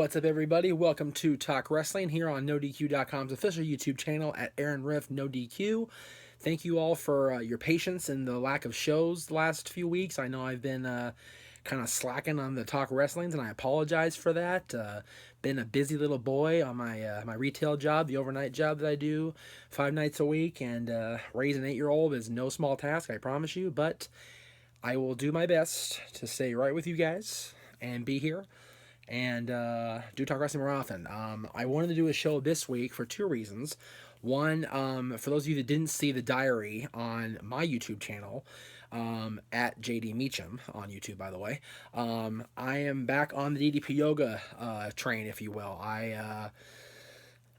What's up, everybody? Welcome to Talk Wrestling here on NoDQ.com's official YouTube channel at Aaron Riff No DQ. Thank you all for your patience and the lack of shows the last few weeks. I know I've been kind of slacking on the Talk Wrestlings, and I apologize for that. Been a busy little boy on my retail job, the overnight job that I do 5 nights a week, and raising an 8-year-old is no small task, I promise you. But I will do my best to stay right with you guys and be here and do talk wrestling more often. I wanted to do a show this week for 2 reasons. One, for those of you that didn't see the diary on my YouTube channel, at JD Meacham on YouTube, by the way, I am back on the DDP yoga train, if you will. I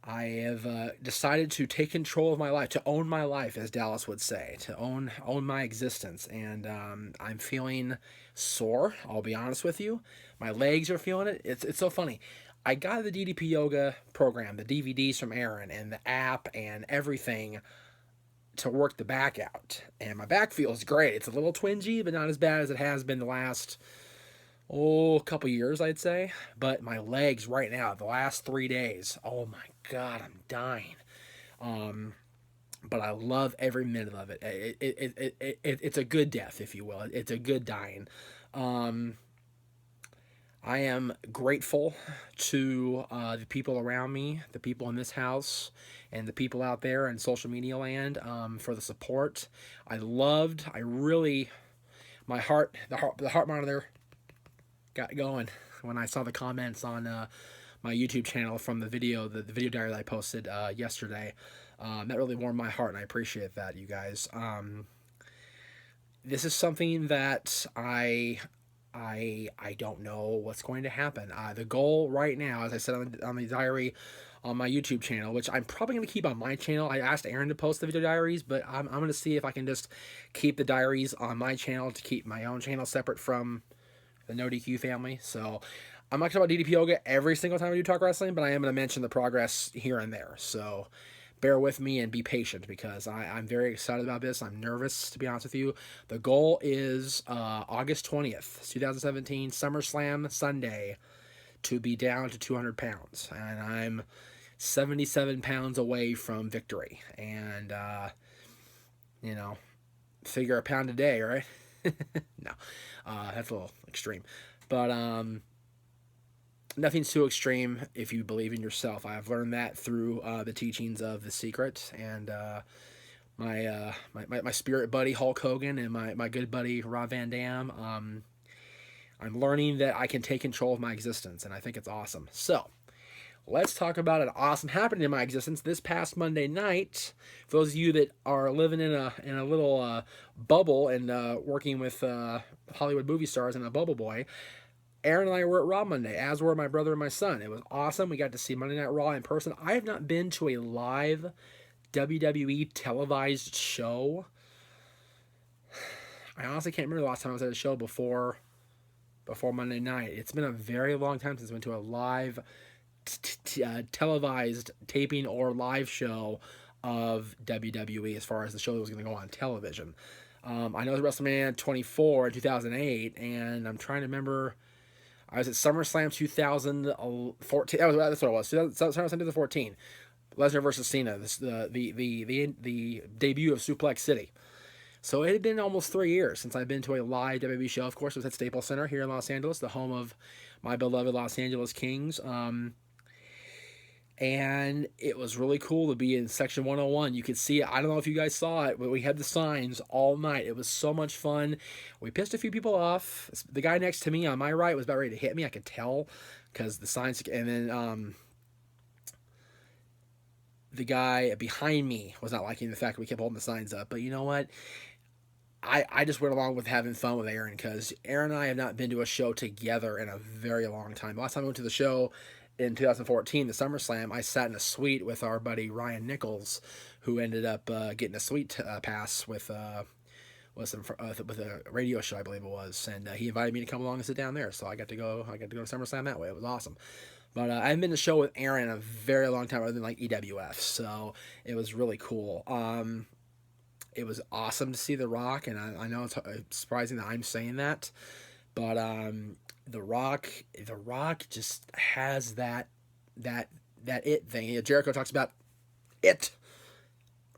have decided to take control of my life, to own my life, as Dallas would say, to own my existence, and I'm feeling sore. I'll be honest with you. My legs are feeling it. It's so funny. I got the DDP yoga program, the DVDs from Aaron, and the app and everything to work the back out, and my back feels great. It's a little twingy, but not as bad as it has been the last couple years, I'd say. But my legs right now, the last 3 days, oh my god, I'm dying. But I love every minute of it. It's a good death, if you will. It's a good dying. I am grateful to the people around me, the people in this house, and the people out there in social media land for the support. My heart, the heart monitor got going when I saw the comments on my YouTube channel from the video diary that I posted yesterday. That really warmed my heart, and I appreciate that, you guys. This is something that I don't know what's going to happen. The goal right now, as I said on the diary on my YouTube channel, which I'm probably going to keep on my channel. I asked Aaron to post the video diaries, but I'm going to see if I can just keep the diaries on my channel to keep my own channel separate from the No DQ family. So I'm not talking about DDP yoga every single time I do talk wrestling, but I am going to mention the progress here and there. So bear with me and be patient, because I'm very excited about this. I'm nervous, to be honest with you. The goal is August 20th, 2017, SummerSlam Sunday, to be down to 200 pounds. And I'm 77 pounds away from victory. And, figure a pound a day, right? No, that's a little extreme. But nothing's too extreme if you believe in yourself. I've learned that through the teachings of The Secret, and my spirit buddy Hulk Hogan, and my good buddy Rob Van Dam. I'm learning that I can take control of my existence, and I think it's awesome. So let's talk about an awesome happening in my existence this past Monday night. For those of you that are living in a little bubble and working with Hollywood movie stars and a bubble boy, Aaron and I were at Raw Monday, as were my brother and my son. It was awesome. We got to see Monday Night Raw in person. I have not been to a live WWE televised show. I honestly can't remember the last time I was at a show before Monday night. It's been a very long time since I went to a live televised taping or live show of WWE, as far as the show that was going to go on television. I know it was WrestleMania 24 in 2008, and I'm trying to remember. I was at SummerSlam 2014. That's what it was. SummerSlam 2014. Lesnar versus Cena. The debut of Suplex City. So it had been almost 3 years since I've been to a live WWE show. Of course, it was at Staples Center here in Los Angeles, the home of my beloved Los Angeles Kings. And it was really cool to be in Section 101. You could see it. I don't know if you guys saw it, but we had the signs all night. It was so much fun. We pissed a few people off. The guy next to me on my right was about ready to hit me. I could tell, because the signs. And then the guy behind me was not liking the fact that we kept holding the signs up. But you know what? I just went along with having fun with Aaron, because Aaron and I have not been to a show together in a very long time. The last time I went to the show in 2014, the SummerSlam, I sat in a suite with our buddy Ryan Nichols, who ended up getting a suite pass with a radio show, I believe it was, and he invited me to come along and sit down there. So I got to go to SummerSlam that way. It was awesome. But I haven't been to a show with Aaron in a very long time, other than like EWF. So it was really cool. It was awesome to see The Rock, and I know it's surprising that I'm saying that, But the Rock, just has that it thing. Jericho talks about it.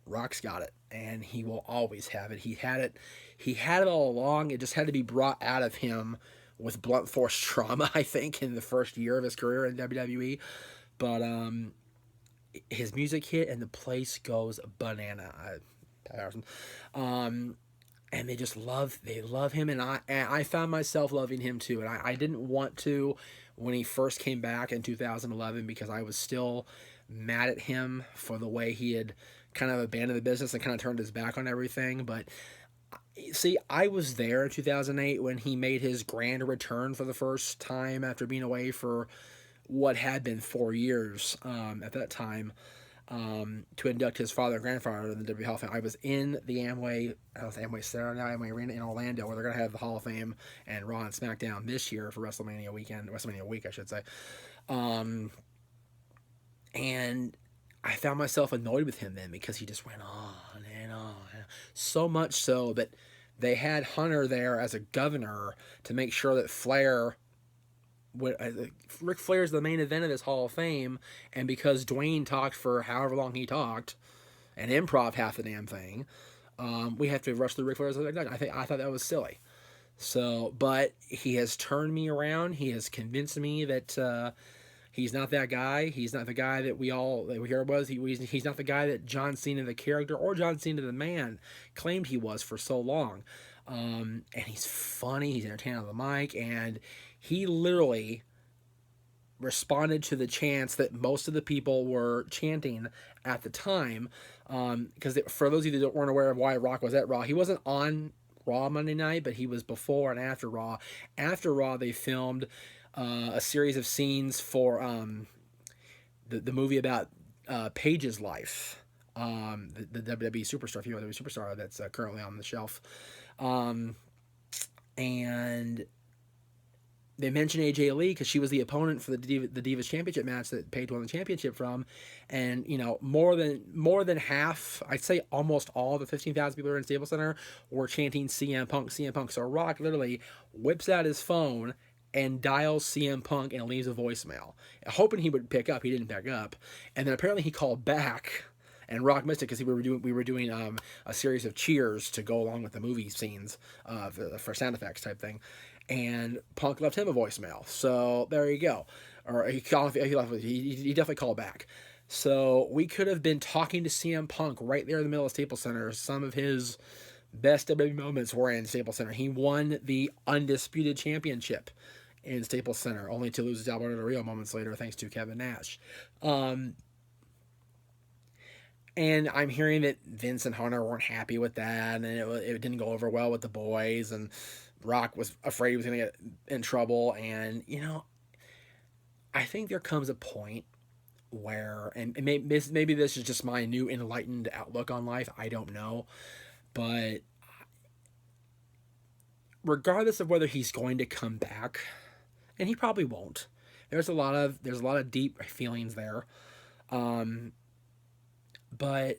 Rock's got it, and he will always have it. He had it. He had it all along. It just had to be brought out of him with blunt force trauma, I think, in the first year of his career in WWE. But his music hit, and the place goes banana. And they love him, and I found myself loving him too. And I didn't want to when he first came back in 2011 because I was still mad at him for the way he had kind of abandoned the business and kind of turned his back on everything. But see, I was there in 2008 when he made his grand return for the first time after being away for what had been 4 years at that time, to induct his father and grandfather in the WWE Hall of Fame. I was in the Amway Center now, Amway Arena in Orlando, where they're going to have the Hall of Fame and Raw and SmackDown this year for WrestleMania week, I should say. And I found myself annoyed with him then because he just went on and on. So much so that they had Hunter there as a governor to make sure that Ric Flair's the main event of this Hall of Fame, and because Dwayne talked for however long he talked, and improv half the damn thing, we have to rush through Ric Flair's. I thought that was silly. So, but he has turned me around. He has convinced me that he's not that guy. He's not the guy that we hear was. He's not the guy that John Cena the character or John Cena the man claimed he was for so long. And he's funny. He's entertaining on the mic, and he literally responded to the chants that most of the people were chanting at the time. Because for those of you that weren't aware of why Rock was at Raw, he wasn't on Raw Monday night, but he was before and after Raw. After Raw, they filmed a series of scenes for the movie about Paige's life, the WWE superstar, female WWE superstar that's currently on the shelf. And they mentioned AJ Lee because she was the opponent for the Divas Championship match that Paige won the championship from, and more than half, I'd say almost all the 15,000 people who were in Staples Center were chanting CM Punk, CM Punk. So Rock literally whips out his phone and dials CM Punk and leaves a voicemail, hoping he would pick up. He didn't pick up, and then apparently he called back. And Rock missed it because we were doing a series of cheers to go along with the movie scenes for sound effects type thing, and Punk left him a voicemail. So there you go. Or he definitely called back. So we could have been talking to CM Punk right there in the middle of Staples Center. Some of his best WWE moments were in Staples Center. He won the undisputed championship in Staples Center, only to lose to Alberto Del Rio moments later thanks to Kevin Nash. And I'm hearing that Vince and Hunter weren't happy with that, and it didn't go over well with the boys, and Rock was afraid he was going to get in trouble. And, I think there comes a point where, and maybe this is just my new enlightened outlook on life, I don't know, but regardless of whether he's going to come back, and he probably won't, there's a lot of deep feelings there. But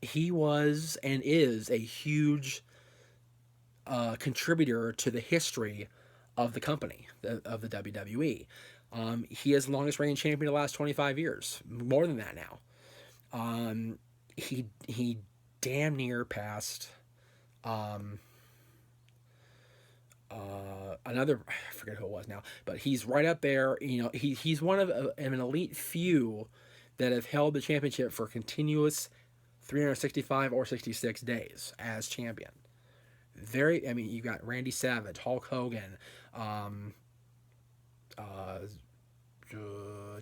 he was and is a huge contributor to the history of the company, of the WWE. He is the longest reigning champion of the last 25 years, more than that now. He damn near passed another, I forget who it was now, but he's right up there. He's one of an elite few that have held the championship for continuous 365 or 66 days as champion. You've got Randy Savage, Hulk Hogan,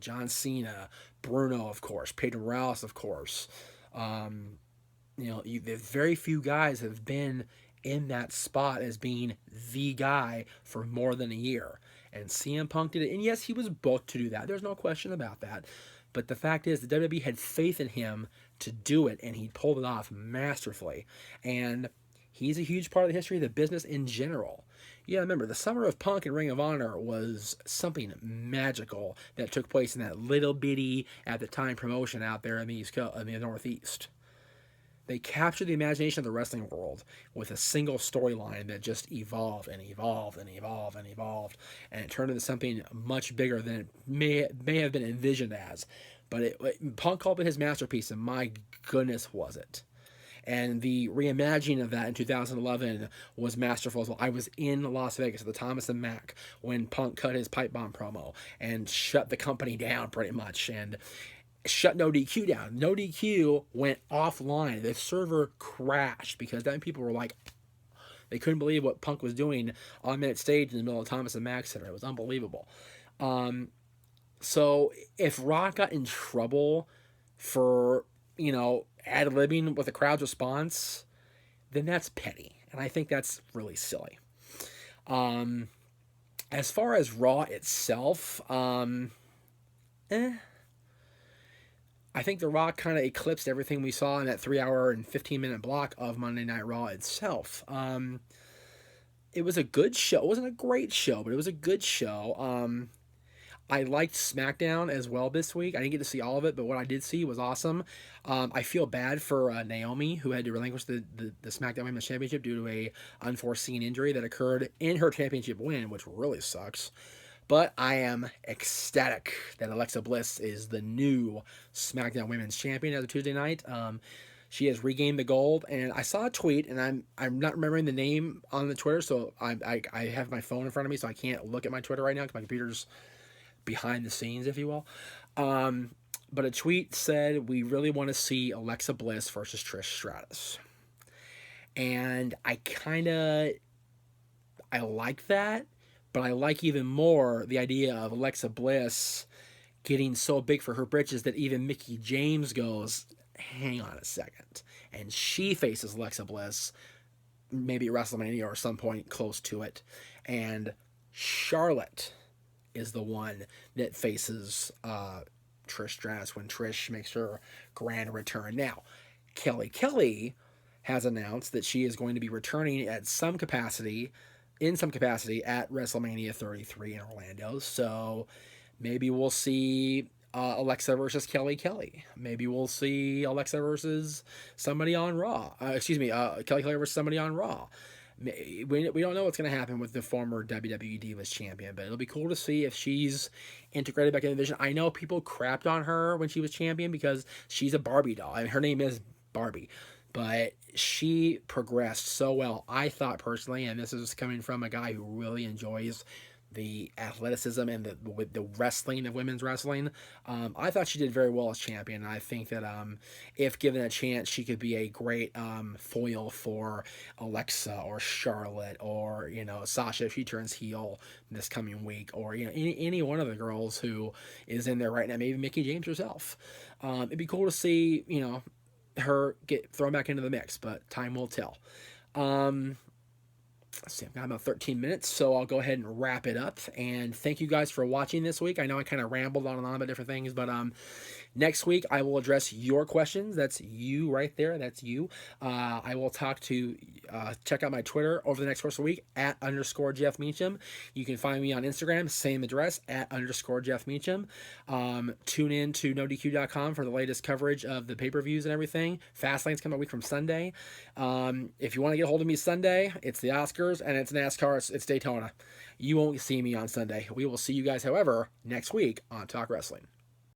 John Cena, Bruno, of course, Pedro Morales, of course. Very few guys have been in that spot as being the guy for more than a year. And CM Punk did it. And yes, he was booked to do that. There's no question about that. But the fact is, the WWE had faith in him to do it, and he pulled it off masterfully. And he's a huge part of the history of the business in general. Yeah, remember, the summer of Punk and Ring of Honor was something magical that took place in that little bitty, at the time, promotion out there in the Northeast. They captured the imagination of the wrestling world with a single storyline that just evolved and evolved and evolved and evolved, and it turned into something much bigger than it may have been envisioned as. But Punk called it his masterpiece, and my goodness, was it! And the reimagining of that in 2011 was masterful as well. I was in Las Vegas at the Thomas and Mack when Punk cut his pipe bomb promo and shut the company down pretty much, and shut No DQ down. No DQ went offline. The server crashed because then people were like, they couldn't believe what Punk was doing on minute stage in the middle of Thomas and Mack Center. It was unbelievable. So if Rock got in trouble for, ad-libbing with the crowd's response, then that's petty. And I think that's really silly. As far as Raw itself, I think The Rock kind of eclipsed everything we saw in that 3-hour and 15-minute block of Monday Night Raw itself. It was a good show. It wasn't a great show, but it was a good show. I liked Smackdown as well this week. I didn't get to see all of it, but what I did see was awesome. I feel bad for Naomi, who had to relinquish the SmackDown Women's Championship due to a unforeseen injury that occurred in her championship win, which really sucks. But I am ecstatic that Alexa Bliss is the new SmackDown Women's Champion as of Tuesday night. She has regained the gold, and I saw a tweet, and I'm not remembering the name on the Twitter, so I have my phone in front of me, so I can't look at my Twitter right now because my computer's behind the scenes, if you will. But a tweet said, we really want to see Alexa Bliss versus Trish Stratus. And I like that, but I like even more the idea of Alexa Bliss getting so big for her britches that even Mickie James goes, hang on a second. And she faces Alexa Bliss, maybe at WrestleMania or some point close to it. And Charlotte is the one that faces Trish Stratus when Trish makes her grand return. Now, Kelly has announced that she is going to be returning in some capacity at WrestleMania 33 in Orlando. So maybe we'll see Alexa versus Kelly. Maybe we'll see Alexa versus somebody on Raw. Kelly versus somebody on Raw. We don't know what's going to happen with the former WWE Divas champion, but it'll be cool to see if she's integrated back in the division. I know people crapped on her when she was champion because she's a Barbie doll. I mean, her name is Barbie, but she progressed so well. I thought personally, and this is coming from a guy who really enjoys the athleticism and the wrestling of women's wrestling. I thought she did very well as champion. I think that if given a chance, she could be a great foil for Alexa or Charlotte or Sasha if she turns heel this coming week, or any one of the girls who is in there right now. Maybe Mickie James herself. It'd be cool to see her get thrown back into the mix, but time will tell. Let's see, I've got about 13 minutes, so I'll go ahead and wrap it up. And thank you guys for watching this week. I know I kind of rambled on and on about different things, but next week I will address your questions. That's you right there. That's you. I will check out my Twitter over the next course of the week at _Jeff Meacham. You can find me on Instagram, same address, at _Jeff Meacham. Tune in to NoDQ.com for the latest coverage of the pay-per-views and everything. Fastlane's coming a week from Sunday. If you want to get a hold of me Sunday, it's the Oscars and it's NASCAR. It's Daytona. You won't see me on Sunday. We will see you guys, however, next week on Talk Wrestling.